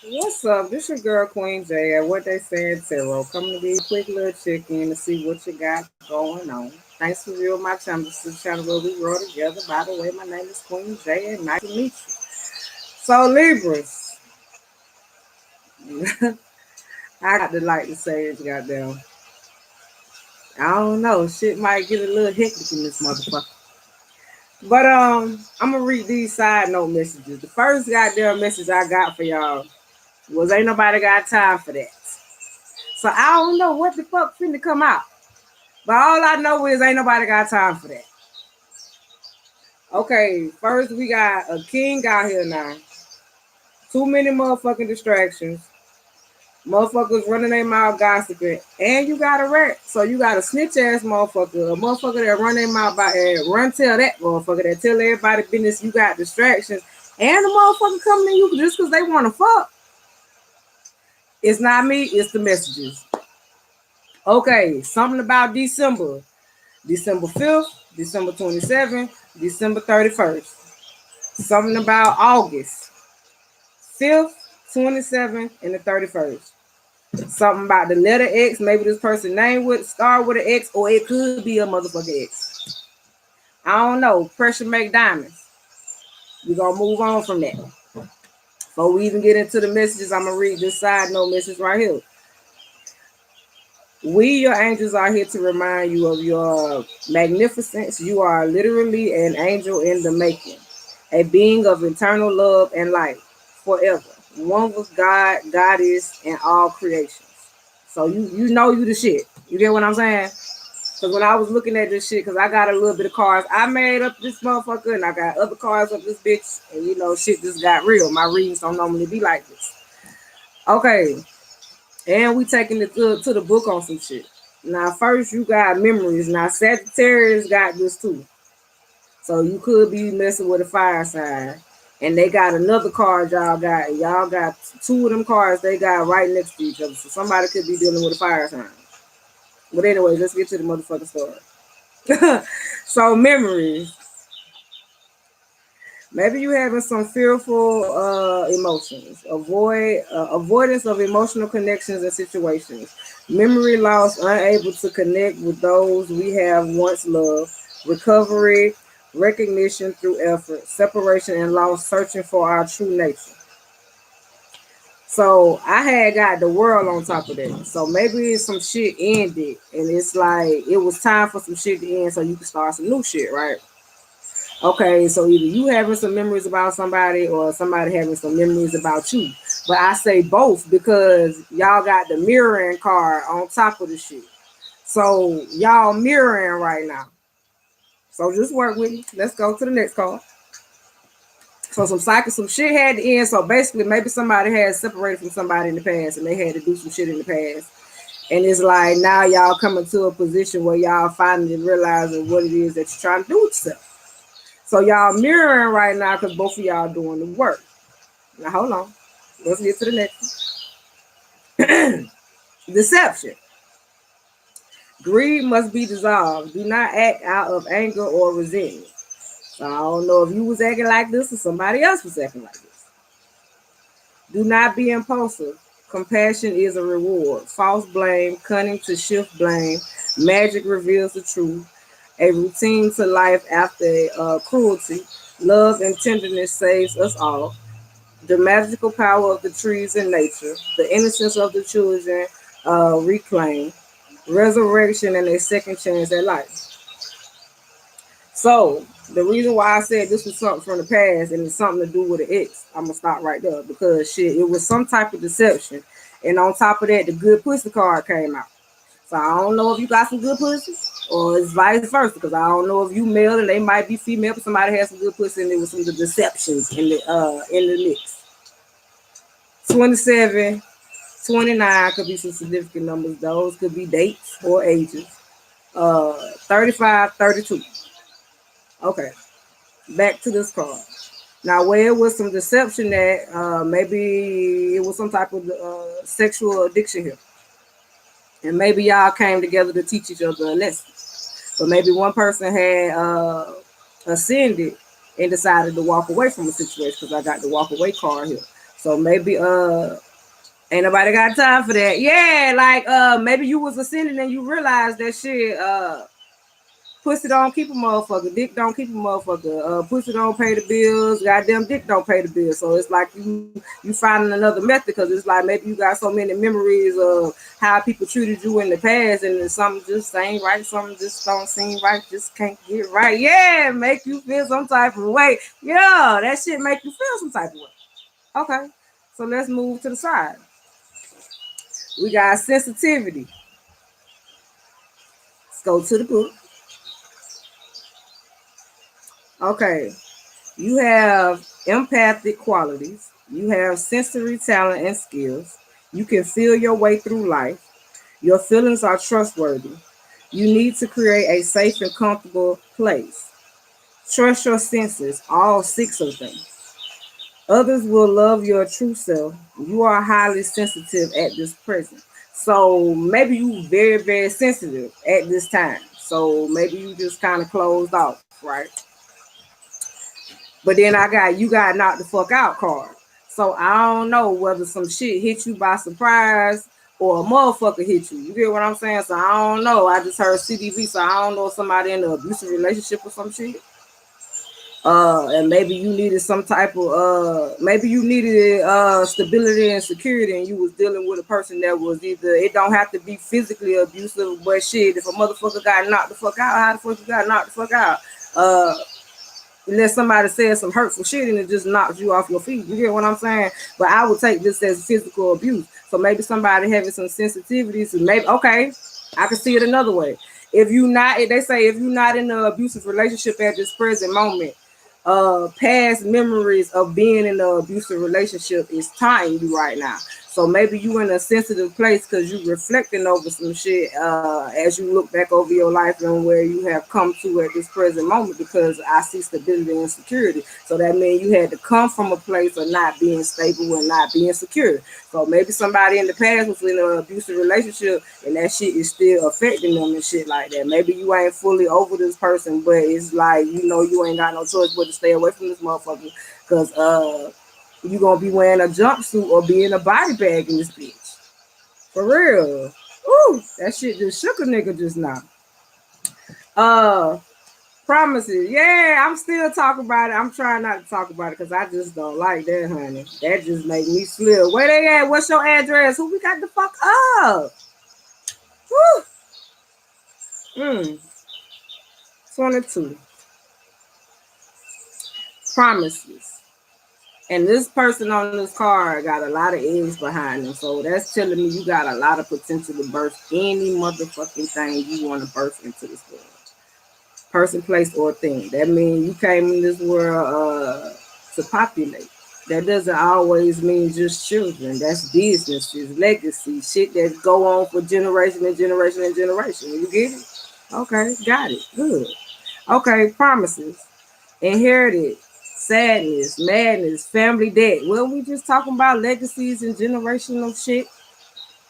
What's up? This your girl Queen J. At what they say in tarot. Coming to be a quick little check-in to see what you got going on. Thanks for viewing my channel. This is the channel where we grow together. By the way, my name is Queen J and nice to meet you. So Libras, I got to like to say it's goddamn. I don't know. Shit might get a little hectic in this motherfucker. But I'm gonna read these side note messages. The first goddamn message I got for y'all was ain't nobody got time for that. So I don't know what the fuck finna come out. But all I know is ain't nobody got time for that. Okay, first we got a king out here now. Too many motherfucking distractions. Motherfuckers running their mouth gossiping. And you got a rat. So you got a snitch ass motherfucker. A motherfucker that run their mouth by and run tell that motherfucker that tell everybody business you got distractions. And the motherfucker coming to you just because they want to fuck. It's not me, it's the messages. Okay, something about December. December 5th, December 27th, December 31st. Something about August 5th, 27th, and the 31st. Something about the letter X. Maybe this person's name would start with an X, or it could be a motherfucking X. I don't know. Pressure make diamonds. We're going to move on from that. Before we even get into the messages, I'm going to read this side note message right here. We, your angels, are here to remind you of your magnificence. You are literally an angel in the making, a being of eternal love and light forever. One with God, God is in all creations. So you know you the shit. You get what I'm saying? Because when I was looking at this shit, because I got a little bit of cards, I made up this motherfucker and I got other cards of this bitch. And you know, shit just got real. My readings don't normally be like this. Okay. And we taking it to the book on some shit. Now, first you got memories. Now, Sagittarius got this too. So you could be messing with a fire sign. And they got another card y'all got. And y'all got two of them cards they got right next to each other. So somebody could be dealing with a fire sign. But anyways, let's get to the motherfucking story. So memories. Maybe you having some fearful emotions. Avoidance of emotional connections and situations. Memory loss, unable to connect with those we have once loved. Recovery, recognition through effort. Separation and loss, searching for our true nature. So I had got the world on top of that. So maybe some shit ended, and it's like it was time for some shit to end, so you can start some new shit, right? Okay, so either you having some memories about somebody or somebody having some memories about you. But I say both because y'all got the mirroring card on top of the shit. So y'all mirroring right now. So just work with me. Let's go to the next card. So some shit had to end. So basically, maybe somebody had separated from somebody in the past and they had to do some shit in the past. And it's like now y'all coming to a position where y'all finally realizing what it is that you're trying to do with yourself. So y'all mirroring right now because both of y'all doing the work. Now hold on. Let's get to the next one. Deception. Greed must be dissolved. Do not act out of anger or resentment. So I don't know if you was acting like this or somebody else was acting like this. Do not be impulsive. Compassion is a reward. False blame, cunning to shift blame. Magic reveals the truth. A routine to life after cruelty. Love and tenderness saves us all. The magical power of the trees in nature. The innocence of the children reclaimed. Resurrection and a second chance at life. So the reason why I said this was something from the past and it's something to do with an ex, I'm gonna stop right there because shit, it was some type of deception. And on top of that, the good pussy card came out. So I don't know if you got some good pussy or it's vice versa because I don't know if you male and they might be female, but somebody has some good pussy and there was some deceptions in the mix. 27, 29 could be some significant numbers. Those could be dates or ages. 35, 32. Okay, back to this card. Now, where it was some deception that maybe it was some type of sexual addiction here. And maybe y'all came together to teach each other a lesson. But maybe one person had ascended and decided to walk away from a situation because I got the walk away card here. So maybe ain't nobody got time for that. Yeah, like maybe you was ascending and you realized that shit pussy don't keep a motherfucker. Dick don't keep a motherfucker. Pussy don't pay the bills. Goddamn dick don't pay the bills. So it's like you finding another method because it's like maybe you got so many memories of how people treated you in the past and something just ain't right. Something just don't seem right. Just can't get right. Yeah, make you feel some type of way. Yeah, that shit make you feel some type of way. Okay, so let's move to the side. We got sensitivity. Let's go to the book. Okay, you have empathic qualities. You have sensory talent and skills. You can feel your way through life. Your feelings are trustworthy. You need to create a safe and comfortable place. Trust your senses, all six of them. Others will love your true self. You are highly sensitive at this present. So maybe you very, very sensitive at this time. So maybe you just kind of closed off, right? But then you got knocked the fuck out card. So I don't know whether some shit hit you by surprise or a motherfucker hit you. You get what I'm saying? So I don't know. I just heard CDV, so I don't know if somebody in an abusive relationship or some shit. And maybe you needed some type of maybe you needed stability and security, and you was dealing with a person that was either, it don't have to be physically abusive, but shit, if a motherfucker got knocked the fuck out, how the fuck you got knocked the fuck out? Unless somebody says some hurtful shit and it just knocks you off your feet. You get what I'm saying? But I would take this as physical abuse. So maybe somebody having some sensitivities, and maybe, okay, I can see it another way. If they say if you're not in an abusive relationship at this present moment, past memories of being in an abusive relationship is taunting you right now. So maybe you in a sensitive place because you reflecting over some shit as you look back over your life and where you have come to at this present moment, because I see stability and security. So that means you had to come from a place of not being stable and not being secure. So maybe somebody in the past was in an abusive relationship and that shit is still affecting them and shit like that. Maybe you ain't fully over this person, but it's like, you ain't got no choice but to stay away from this motherfucker because you gonna be wearing a jumpsuit or be in a body bag in this bitch. For real. Ooh, that shit just shook a nigga just now. Promises. Yeah, I'm still talking about it. I'm trying not to talk about it because I just don't like that, honey. That just make me slip. Where they at? What's your address? Who we got the fuck up? Woo. 22. Promises. And this person on this card got a lot of eggs behind them. So that's telling me you got a lot of potential to birth any motherfucking thing you want to birth into this world. Person, place, or thing. That means you came in this world to populate. That doesn't always mean just children. That's businesses, legacy, shit that go on for generation and generation and generation. You get it? Okay, got it. Good. Okay, promises. Inherited, sadness, madness, family debt. Well, we just talking about legacies and generational shit.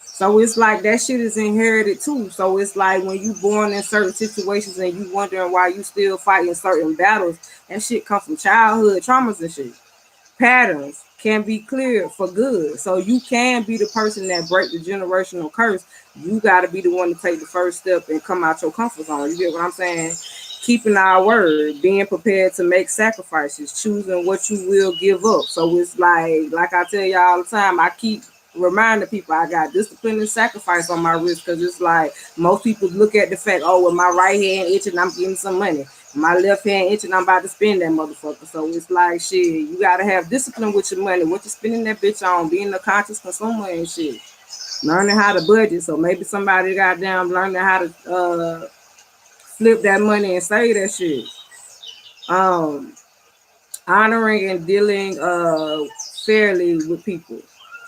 So it's like that shit is inherited too. So it's like when you born in certain situations and you wondering why you still fighting certain battles, that shit come from childhood traumas and shit. Patterns can be cleared for good. So you can be the person that break the generational curse. You got to be the one to take the first step and come out your comfort zone. You get what I'm saying? Keeping our word, being prepared to make sacrifices, choosing what you will give up. So it's like I tell y'all all the time, I keep reminding people I got discipline and sacrifice on my wrist, because it's like most people look at the fact, oh, with my right hand itching, I'm getting some money. My left hand itching, I'm about to spend that motherfucker. So it's like shit, you gotta have discipline with your money. What you spending that bitch on, being a conscious consumer and shit. Learning how to budget. So maybe somebody goddamn learning how to flip that money and save that shit. Honoring and dealing fairly with people,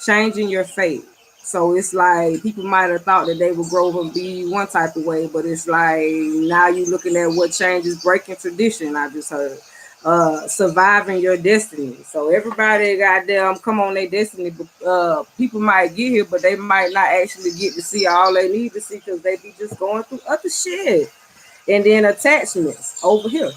changing your fate. So it's like people might have thought that they would grow up and be one type of way, but it's like now you looking at what changes, breaking tradition. I just heard surviving your destiny. So everybody goddamn come on their destiny, but people might get here, but they might not actually get to see all they need to see because they be just going through other shit. And then attachments over here.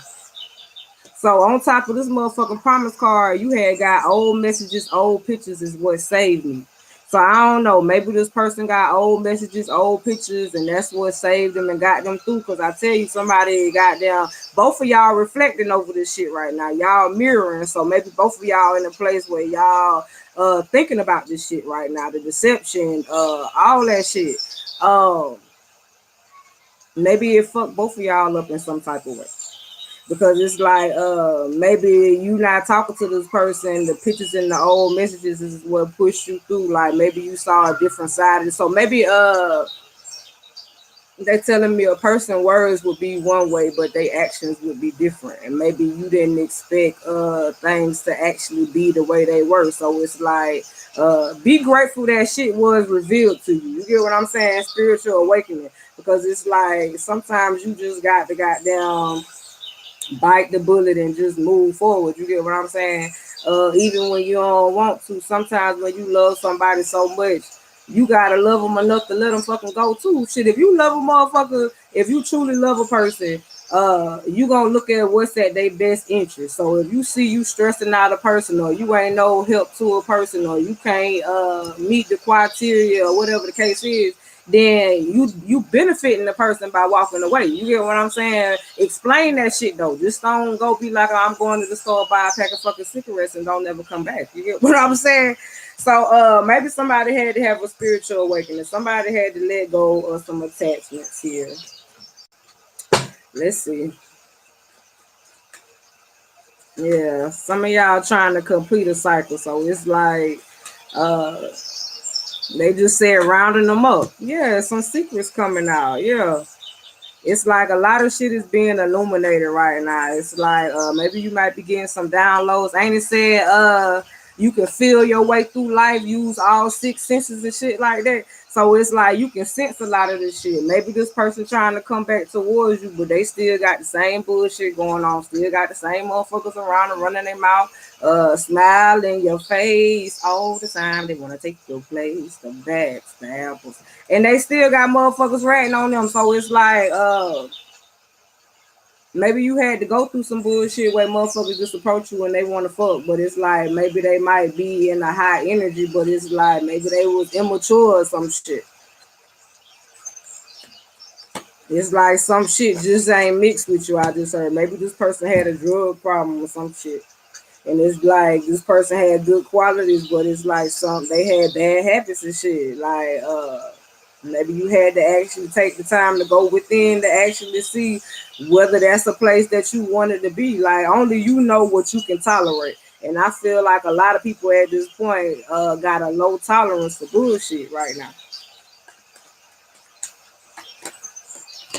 So on top of this motherfucking promise card, you had got old messages, old pictures is what saved me. So I don't know. Maybe this person got old messages, old pictures, and that's what saved them and got them through. Cause I tell you, somebody got down. Both of y'all reflecting over this shit right now. Y'all mirroring. So maybe both of y'all in a place where y'all thinking about this shit right now. The deception, all that shit. Maybe it fucked both of y'all up in some type of way. Because it's like maybe you not talking to this person, the pictures and the old messages is what pushed you through. Like maybe you saw a different side of it. So maybe they telling me a person words would be one way, but their actions would be different. And maybe you didn't expect things to actually be the way they were. So it's like be grateful that shit was revealed to you. You get what I'm saying? Spiritual awakening. Because it's like sometimes you just got to goddamn bite the bullet and just move forward. You get what I'm saying? Even when you don't want to, sometimes when you love somebody so much, you gotta love them enough to let them fucking go too. Shit, if you love a motherfucker, if you truly love a person, you gonna look at what's at their best interest. So if you see you stressing out a person, or you ain't no help to a person, or you can't meet the criteria, or whatever the case is, then you benefiting the person by walking away. You get what I'm saying? Explain that shit though. Just don't go be like, oh, I'm going to the store, buy a pack of fucking cigarettes and don't ever come back. You get what I'm saying? So maybe somebody had to have a spiritual awakening. Somebody had to let go of some attachments here. Let's see. Yeah, some of y'all trying to complete a cycle. So it's like they just said rounding them up. Yeah, some secrets coming out. Yeah. It's like a lot of shit is being illuminated right now. It's like maybe you might be getting some downloads. Ain't it said you can feel your way through life, use all six senses and shit like that. So it's like you can sense a lot of this shit. Maybe this person trying to come back towards you, but they still got the same bullshit going on. Still got the same motherfuckers around and running their mouth, smile in your face all the time. They want to take your place, the backstabbers, and they still got motherfuckers ratting on them. So it's like maybe you had to go through some bullshit where motherfuckers just approach you and they want to fuck, but it's like maybe they might be in a high energy, but it's like maybe they was immature or some shit. It's like some shit just ain't mixed with you. I just heard maybe this person had a drug problem or some shit. And it's like this person had good qualities, but it's like some they had bad habits and shit. Like maybe you had to actually take the time to go within to actually see whether that's a place that you wanted to be. Like only you know what you can tolerate. And I feel like a lot of people at this point got a low tolerance for bullshit right now.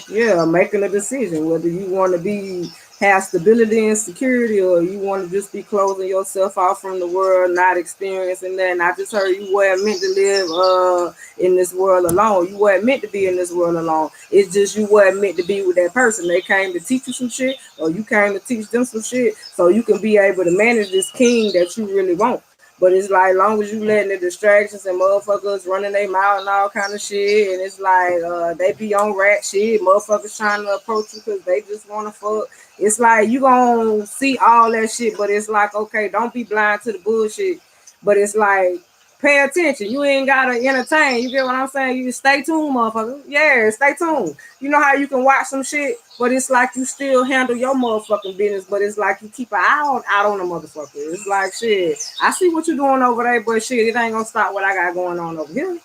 Yeah, making a decision whether you want to be have stability and security, or you want to just be closing yourself off from the world, not experiencing that. And I just heard you weren't meant to live in this world alone. You weren't meant to be in this world alone. It's just you weren't meant to be with that person. They came to teach you some shit, or you came to teach them some shit, so you can be able to manage this king that you really want. But it's like long as you letting the distractions and motherfuckers running their mouth and all kind of shit, and it's like they be on rat shit, motherfuckers trying to approach you because they just want to fuck. It's like you gonna see all that shit, but it's like okay, don't be blind to the bullshit. But it's like pay attention. You ain't gotta entertain. You get what I'm saying? You just stay tuned, motherfucker. Yeah, stay tuned. You know how you can watch some shit, but it's like you still handle your motherfucking business, but it's like you keep an eye out on the motherfucker. It's like shit. I see what you're doing over there, but shit, it ain't gonna stop what I got going on over here.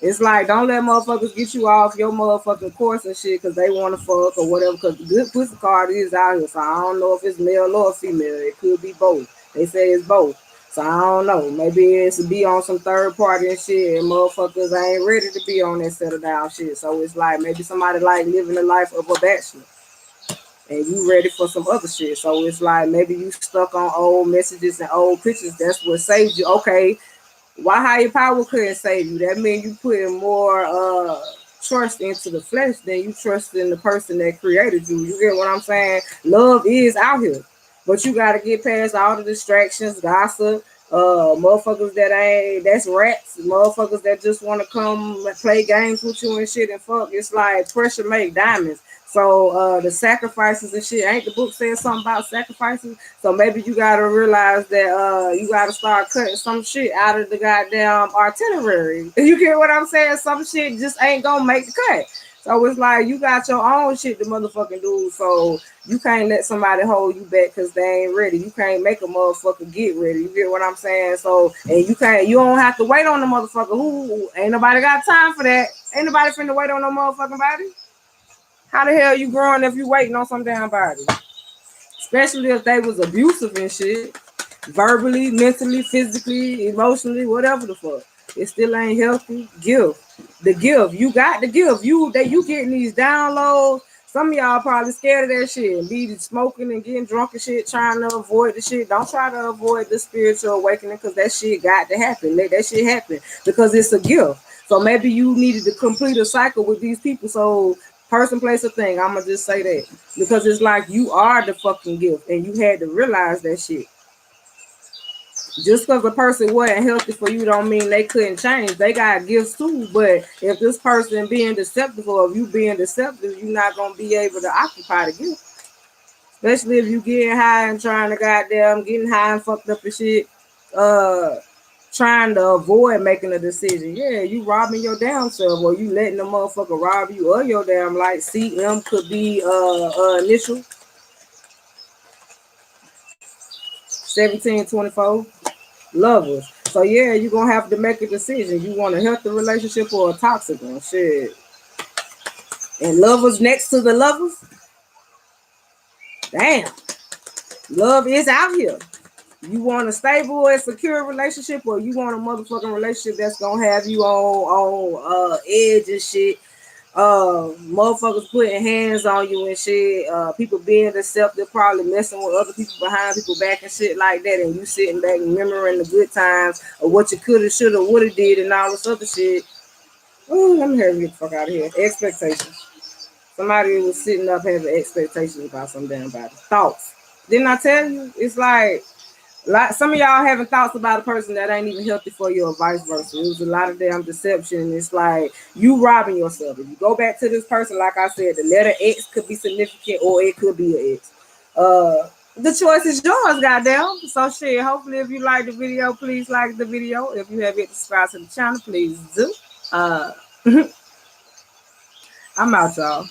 It's like don't let motherfuckers get you off your motherfucking course and shit because they want to fuck or whatever. Because the good pussy card is out here, so I don't know if it's male or female. It could be both. They say it's both. So I don't know. Maybe it's to be on some third party and shit, and motherfuckers ain't ready to be on that settle down shit. So it's like maybe somebody like living the life of a bachelor, and you ready for some other shit. So it's like maybe you stuck on old messages and old pictures. That's what saved you. Okay, why higher power couldn't save you? That means you putting more trust into the flesh than you trust in the person that created you. You get what I'm saying? Love is out here, but you got to get past all the distractions, gossip, Motherfuckers that's rats, motherfuckers that just want to come play games with you and shit and fuck. It's like pressure make diamonds. So the sacrifices and shit, ain't the book saying something about sacrifices? So maybe you gotta realize that you gotta start cutting some shit out of the goddamn itinerary. You get what I'm saying? Some shit just ain't gonna make the cut. So it's like you got your own shit to motherfucking do. So you can't let somebody hold you back because they ain't ready. You can't make a motherfucker get ready. You get what I'm saying? So, and you don't have to wait on the motherfucker. Who ain't nobody got time for that. Ain't nobody finna wait on no motherfucking body. How the hell you growing if you waiting on some damn body? Especially if they was abusive and shit. Verbally, mentally, physically, emotionally, whatever the fuck. It still ain't healthy. Give. The gift. You got the gift. You getting these downloads. Some of y'all probably scared of that shit and be smoking and getting drunk and shit, trying to avoid the shit. Don't try to avoid the spiritual awakening because that shit got to happen. Let that shit happen because it's a gift. So maybe you needed to complete a cycle with these people. So person, place, or thing. I'ma just say that because it's like you are the fucking gift, and you had to realize that shit. Just because a person wasn't healthy for you don't mean they couldn't change. They got gifts too, but if this person being deceptive or if you being deceptive, you're not gonna be able to occupy the gift. Especially if you getting high and trying to goddamn getting high and fucked up and shit. Trying to avoid making a decision. Yeah, you robbing your damn self, or you letting the motherfucker rob you of your damn life. CM could be initial 1724 lovers. So yeah, you're gonna have to make a decision. You want a healthy relationship or a toxic one? Shit. And lovers next to the lovers. Damn. Love is out here. You want a stable and secure relationship, or you want a motherfucking relationship that's gonna have you on edge and shit. Motherfuckers putting hands on you and shit. People being deceptive, probably messing with other people behind people back and shit like that, and you sitting back remembering the good times of what you coulda, shoulda, woulda did, and all this other shit. Ooh, let me hurry get the fuck out of here. Expectations. Somebody was sitting up having expectations about some damn body. Thoughts. Didn't I tell you? It's like some of y'all having thoughts about a person that ain't even healthy for you or vice versa. It was a lot of damn deception. It's like you robbing yourself. If you go back to this person, like I said, the letter X could be significant or it could be an X. The choice is yours, goddamn. So shit, hopefully if you like the video, please like the video. If you have yet subscribed to the channel, please do. I'm out, y'all.